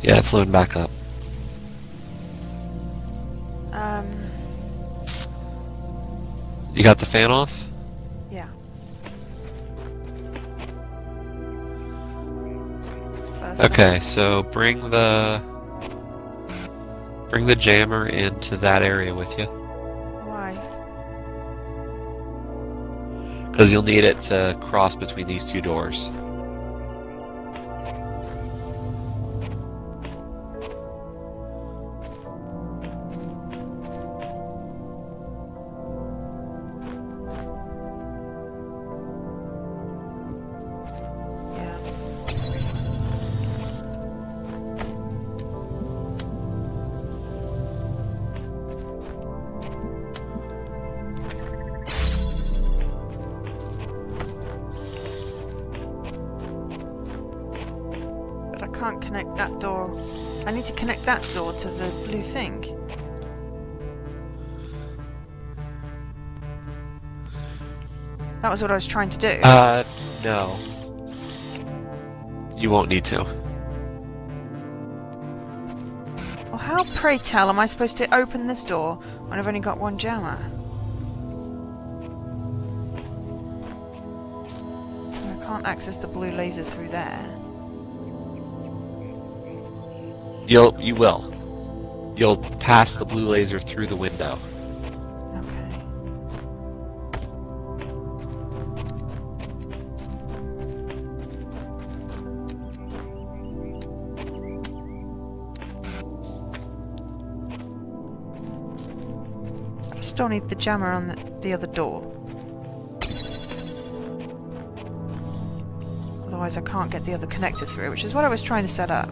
Yeah, it's loading back up. You got the fan off? Yeah. First Okay, so bring the jammer into that area with you, Why? because you'll need it to cross between these two doors. Yeah. But I can't connect that door. I need to connect that door to the blue thing. That was what I was trying to do. No. You won't need to. Well, how, pray tell, am I supposed to open this door when I've only got one jammer? I can't access the blue laser through there. You will. You'll pass the blue laser through the window. Okay. I still need the jammer on the other door. Otherwise I can't get the other connector through, which is what I was trying to set up.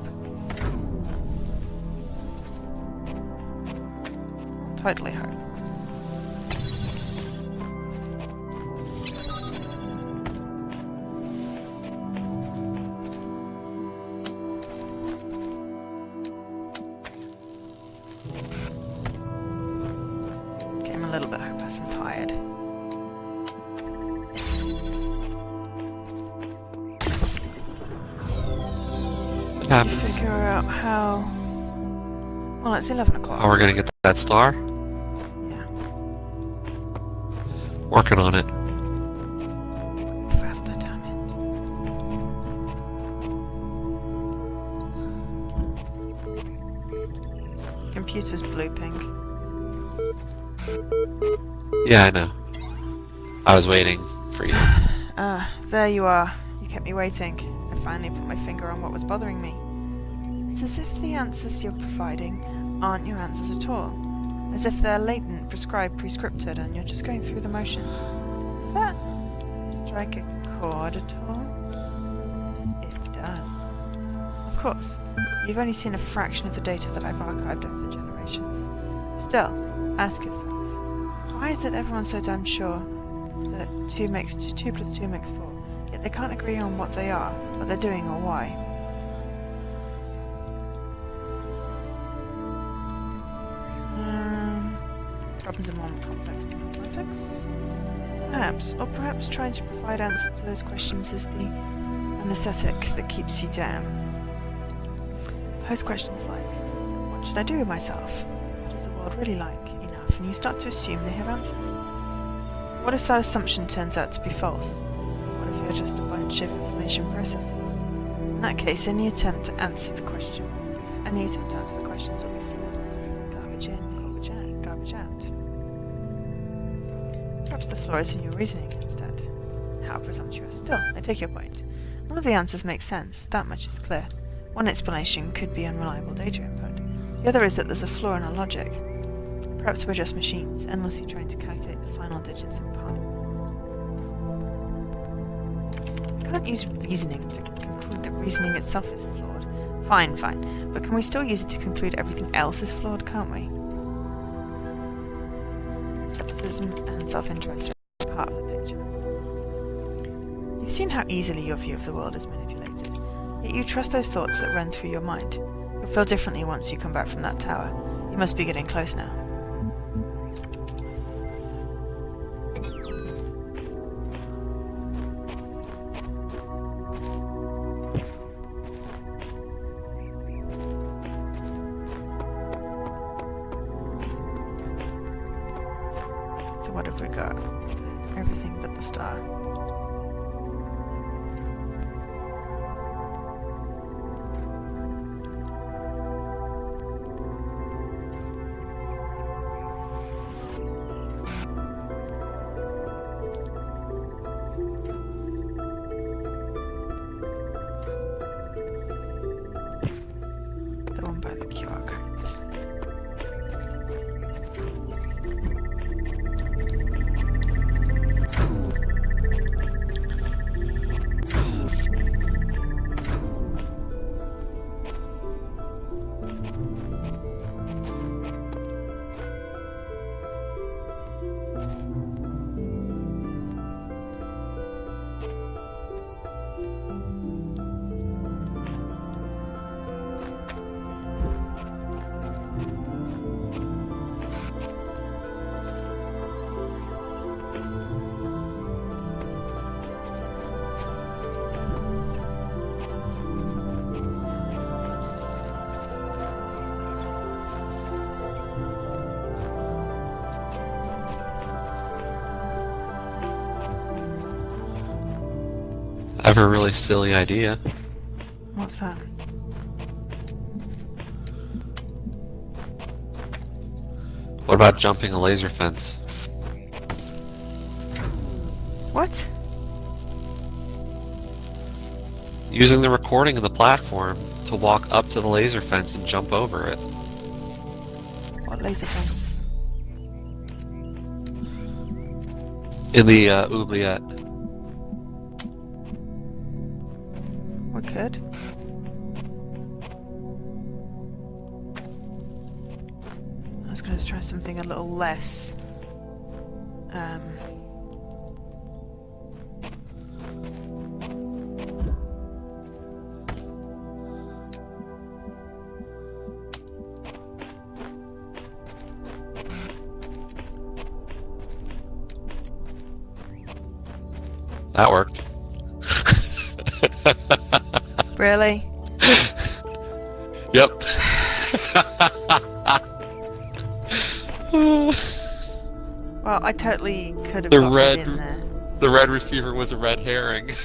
Totally hope. Okay, I'm a little bit hopeless and tired. What happens? Figure out how... Well, it's 11 o'clock. Oh, we're gonna get that star? Yeah. Working on it. Faster, damn it. Computer's blue pink. Yeah, I know. I was waiting for you. Ah, there you are. You kept me waiting. I finally put my finger on what was bothering me. It's as if the answers you're providing aren't your answers at all. As if they're latent, prescribed, prescripted, and you're just going through the motions. Does that strike a chord at all? It does. Of course, you've only seen a fraction of the data that I've archived over the generations. Still, ask yourself, why is it everyone's so damn sure that 2 plus 2 makes 4, yet they can't agree on what they are, what they're doing, or why? Problems are more complex than mathematics. Perhaps trying to provide answers to those questions is the anesthetic that keeps you down. Pose questions like, what should I do with myself? What is the world really like? Enough, and you start to assume they have answers. What if that assumption turns out to be false? What if you're just a bunch of information processors? In that case, any attempt to answer the questions will be flawed. Garbage in, garbage out. Perhaps the flaw is in your reasoning instead. How presumptuous. Still, I take your point. None of the answers make sense, that much is clear. One explanation could be unreliable data input. The other is that there's a flaw in our logic. Perhaps we're just machines, endlessly trying to calculate the final digits in pi. We can't use reasoning to conclude that reasoning itself is flawed. Fine, but can we still use it to conclude everything else is flawed, can't we? Skepticism and self-interest are part of the picture. You've seen how easily your view of the world is manipulated, yet you trust those thoughts that run through your mind. You'll feel differently once you come back from that tower. You must be getting close now. got everything but the star. The one by the QR codes. I have a really silly idea. What's that? What about jumping a laser fence? What? Using the recording of the platform to walk up to the laser fence and jump over it. What laser fence? In the oubliette. We could. I was going to try something a little less. That worked. Really? Yep. Well, I totally could have The got red- it in there. The red receiver was a red herring.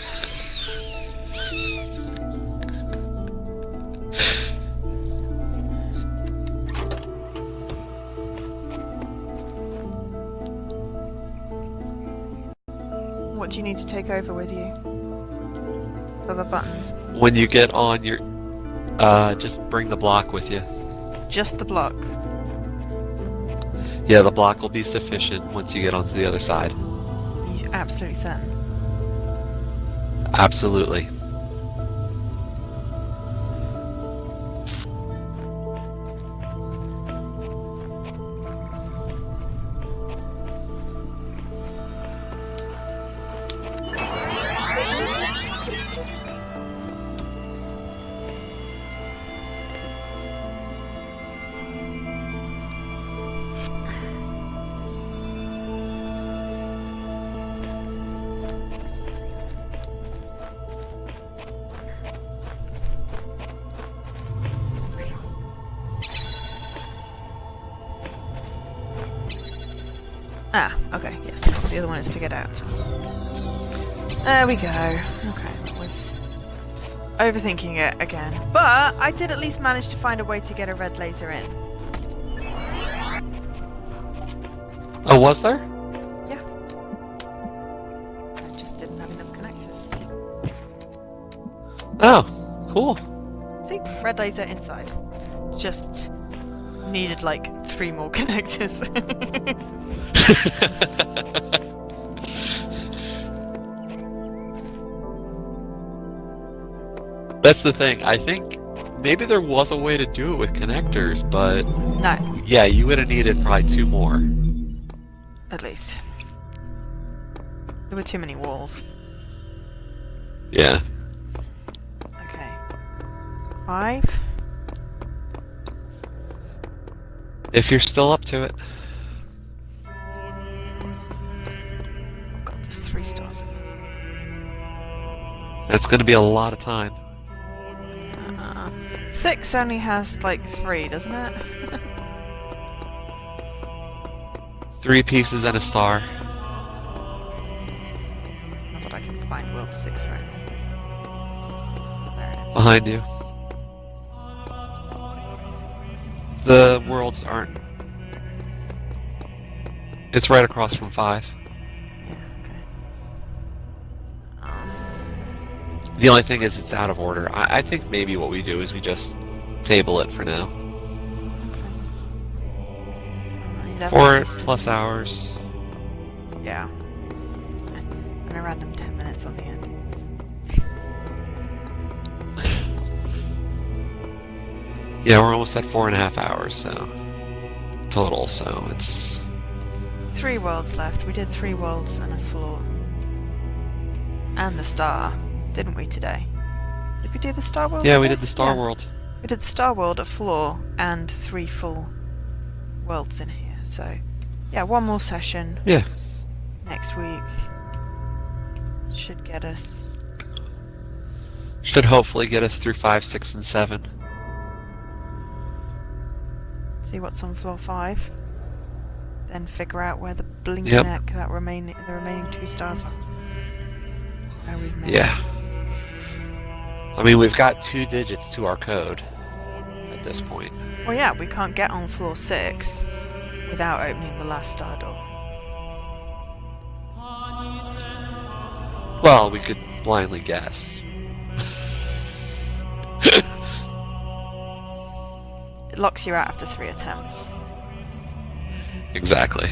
What do you need to take over with you? Other buttons? When you get on your... just bring the block with you. Just the block. Yeah, the block will be sufficient once you get onto the other side. You're absolutely certain. Absolutely. Ah, okay, yes. The other one is to get out. There we go. Okay, that was overthinking it again. But I did at least manage to find a way to get a red laser in. Oh, was there? Yeah. I just didn't have enough connectors. Oh, cool. See? Red laser inside. Just needed like 3 more connectors. That's the thing. I think maybe there was a way to do it with connectors, but No, yeah, you would have needed probably 2 more. at least. There were too many walls. Yeah. Okay. 5. If you're still up to it. Oh god, there's 3 stars in there. That's going to be a lot of time. 6 only has like 3, doesn't it? 3 pieces and a star. can't find World 6 right now. There it is. Behind you. The worlds aren't... It's right across from 5. Yeah, okay. The only thing is it's out of order. I think maybe what we do is we just table it for now. Okay. So 4 plus hours. Yeah. And a random 10 minutes on the end. Yeah, we're almost at 4.5 hours, so... Total, so it's... 3 worlds left. We did 3 worlds and a floor. And the star, didn't we, today? Did we do the star world? Yeah, we today? did the Star Yeah. World. We did the star world, a floor, and 3 full worlds in here. So, yeah, 1 more session Yeah. next week. Should get us... Should hopefully get us through 5, 6, and 7. See what's on floor 5. Then figure out where the blinking Yep. neck, the remaining 2 stars are. Where we've made. Yeah. I mean, we've got 2 digits to our code at this point. Well, yeah, we can't get on floor 6 without opening the last star door. Well, we could blindly guess. It locks you out after 3 attempts. Exactly.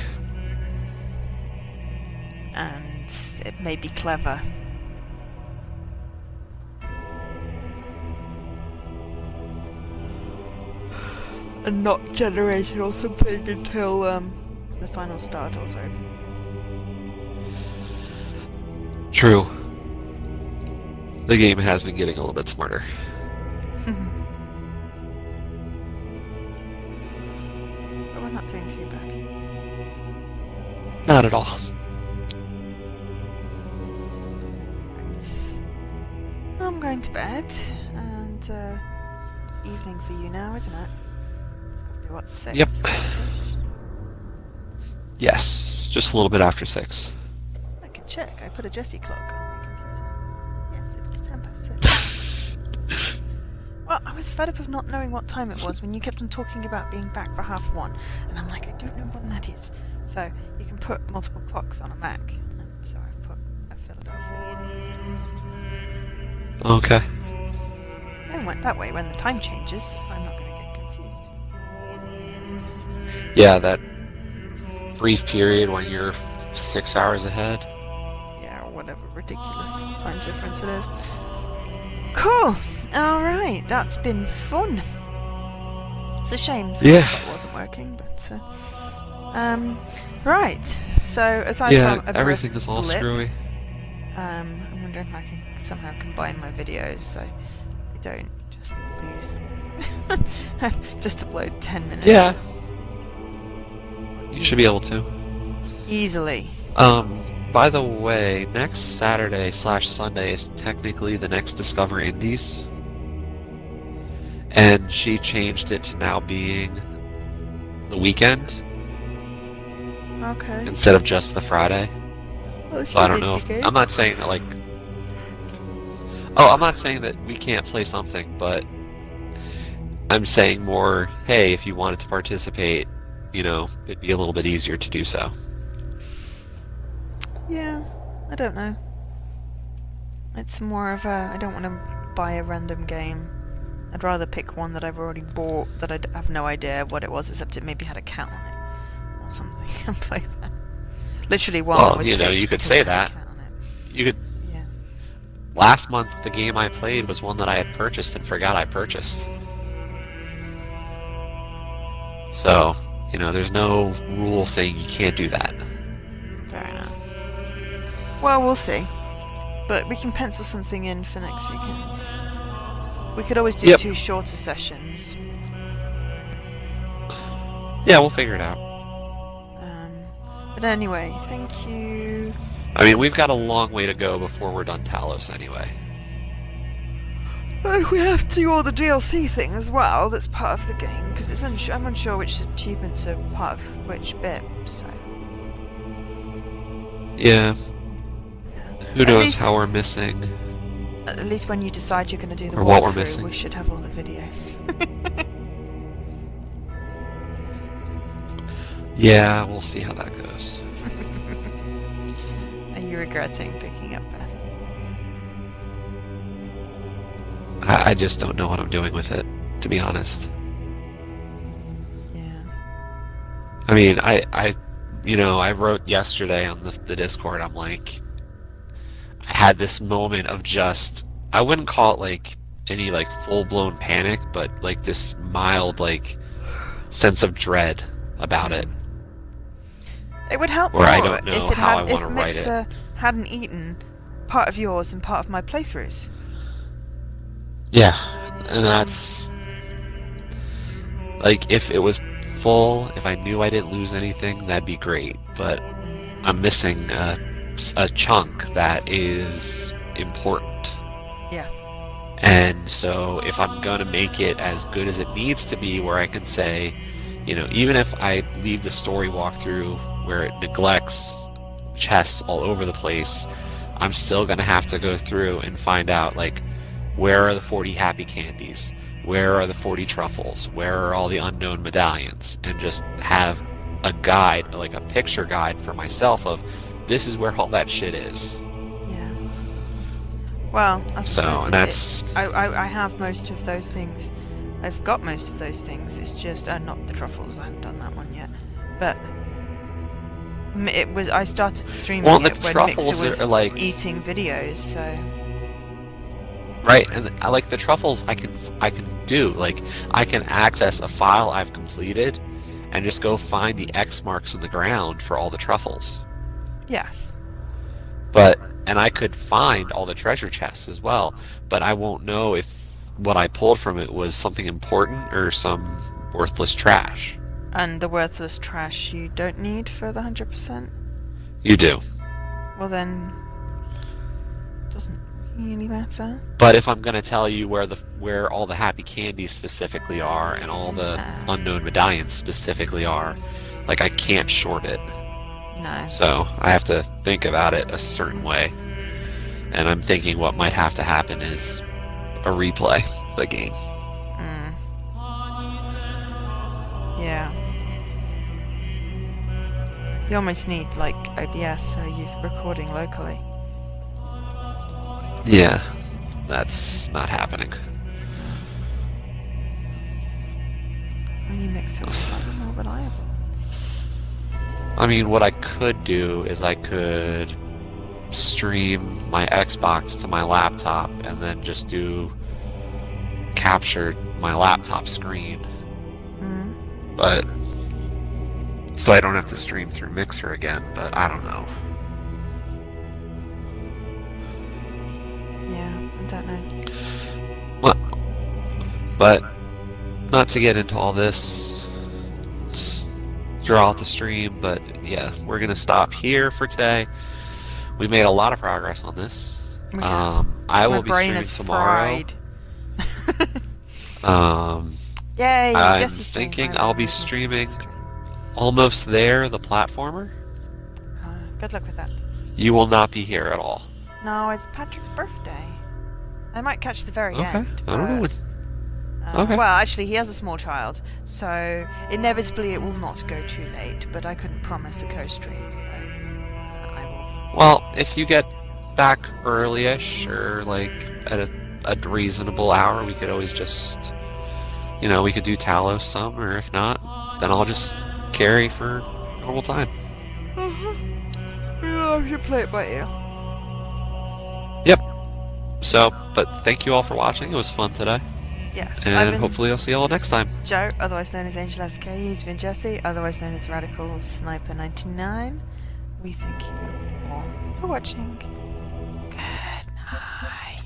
And it may be clever. And not generate or something until the final star door's open. True. The game has been getting a little bit smarter. But we're not doing too bad. Not at all. Right. I'm going to bed, and it's evening for you now, isn't it? It's got to be what, 6? Yep. 6-ish? Yes, just a little bit after 6. I can check. I put a Jessie clock on my computer. Yes, it's 10 past 6. Well, I was fed up of not knowing what time it was when you kept on talking about being back for 1:30, and I'm like, I don't know when that is. So you can put multiple clocks on a Mac, and so I put a Philadelphia. Okay. Then went that way. When the time changes, I'm not going to get confused. Yeah, that brief period when you're 6 hours ahead. Yeah, or whatever ridiculous time difference it is. Cool. All right, that's been fun. It's a shame Yeah. it wasn't working, but right. So aside Yeah, from a everything brief is all blip, screwy. I'm wondering if I can somehow combine my videos so I don't just lose. Just upload 10 minutes. Yeah. You should be able to. Easily. By the way, next Saturday/Sunday is technically the next Discover Indies. And she changed it to now being the weekend Okay. instead of just the Friday. Well, So I don't know. indicate. I'm not saying that, like... Oh, I'm not saying that we can't play something, but I'm saying more, hey, if you wanted to participate, you know, it'd be a little bit easier to do so. Yeah, I don't know. It's more of a... I don't want to buy a random game. I'd rather pick one that I've already bought that I have no idea what it was, except it maybe had a cat on it or something, and play that. Literally one Well, was you know, picked you could because say it had a that. cat on it. You could... Yeah. Last month, the game I played was one that I had purchased and forgot I purchased. So, you know, there's no rule saying you can't do that. Fair enough. Well, we'll see. But we can pencil something in for next weekend. We could always do Yep. 2 shorter sessions. Yeah, we'll figure it out. But anyway, thank you. I mean, we've got a long way to go before we're done Talos anyway. We have to do all the DLC thing as well. That's part of the game because it's I'm unsure which achievements are part of which bit. So Yeah. Who At knows least- how we're missing? At least when you decide you're going to do the Or what we're walkthrough, missing. we should have all the videos. Yeah, we'll see how that goes. Are you regretting picking up Beth? I just don't know what I'm doing with it, to be honest. Yeah. I mean, I wrote yesterday on the Discord, I'm like, I had this moment of just, I wouldn't call it like any like full-blown panic, but like this mild like sense of dread about it. It would help Or more I don't know if it how had, I wanna if write it. Mixer hadn't eaten part of yours and part of my playthroughs. Yeah, and that's like if it was full, if I knew I didn't lose anything, that'd be great. But I'm missing a chunk that is important. Yeah. And so if I'm going to make it as good as it needs to be, where I can say, even if I leave the story walkthrough where it neglects chests all over the place, I'm still going to have to go through and find out, like, where are the 40 happy candies? Where are the 40 truffles? Where are all the unknown medallions? And just have a guide, like a picture guide for myself of, this is where all that shit is. Yeah. Well, as I said, And that's... I have most of those things. I've got most of those things. It's just not the truffles. I haven't done that one yet. But it was. I started streaming Well, the it when truffles Mixer was are like eating videos. So right, and I like the truffles. I can do like I can access a file I've completed, and just go find the X marks in the ground for all the truffles. yes. And I could find all the treasure chests as well, but I won't know if what I pulled from it was something important or some worthless trash. And the worthless trash you don't need for the 100%. You do. Well then, doesn't really matter. But if I'm going to tell you where all the happy candies specifically are and all the unknown medallions specifically are, like I can't short it. No. So I have to think about it a certain way. And I'm thinking what might have to happen is a replay of the game. Yeah. You almost need like OBS so you're recording locally. Yeah, that's not happening. When you mix it was slightly more reliable. I mean, what I could do is I could stream my Xbox to my laptop and then just capture my laptop screen. But so I don't have to stream through Mixer again, but I don't know. Yeah, I don't know. Well, but not to get into all this, draw out the stream, but yeah, we're gonna stop here for today. We made a lot of progress on this. Yeah. I My will be brain streaming is tomorrow. fried. Yay! I'm Jesse's streaming thinking Friday, I'll be Jesse's streaming stream. Almost There, the platformer. Good luck with that. You will not be here at all. No, it's Patrick's birthday. I might catch the very Okay, end. I don't know. But, Okay. Well, actually, he has a small child, so inevitably it will not go too late. But I couldn't promise a co-stream, so I will. Well, if you get back early-ish or like at a reasonable hour, we could always just, we could do Talos some, or if not, then I'll just carry for normal time. Yeah, I should play it by ear. Yep. So, but thank you all for watching. It was fun today. Yes. And hopefully I'll see you all next time. Joe, otherwise known as Angel SK. He's been Jesse, otherwise known as Radical Sniper 99. We thank you all for watching. Good night.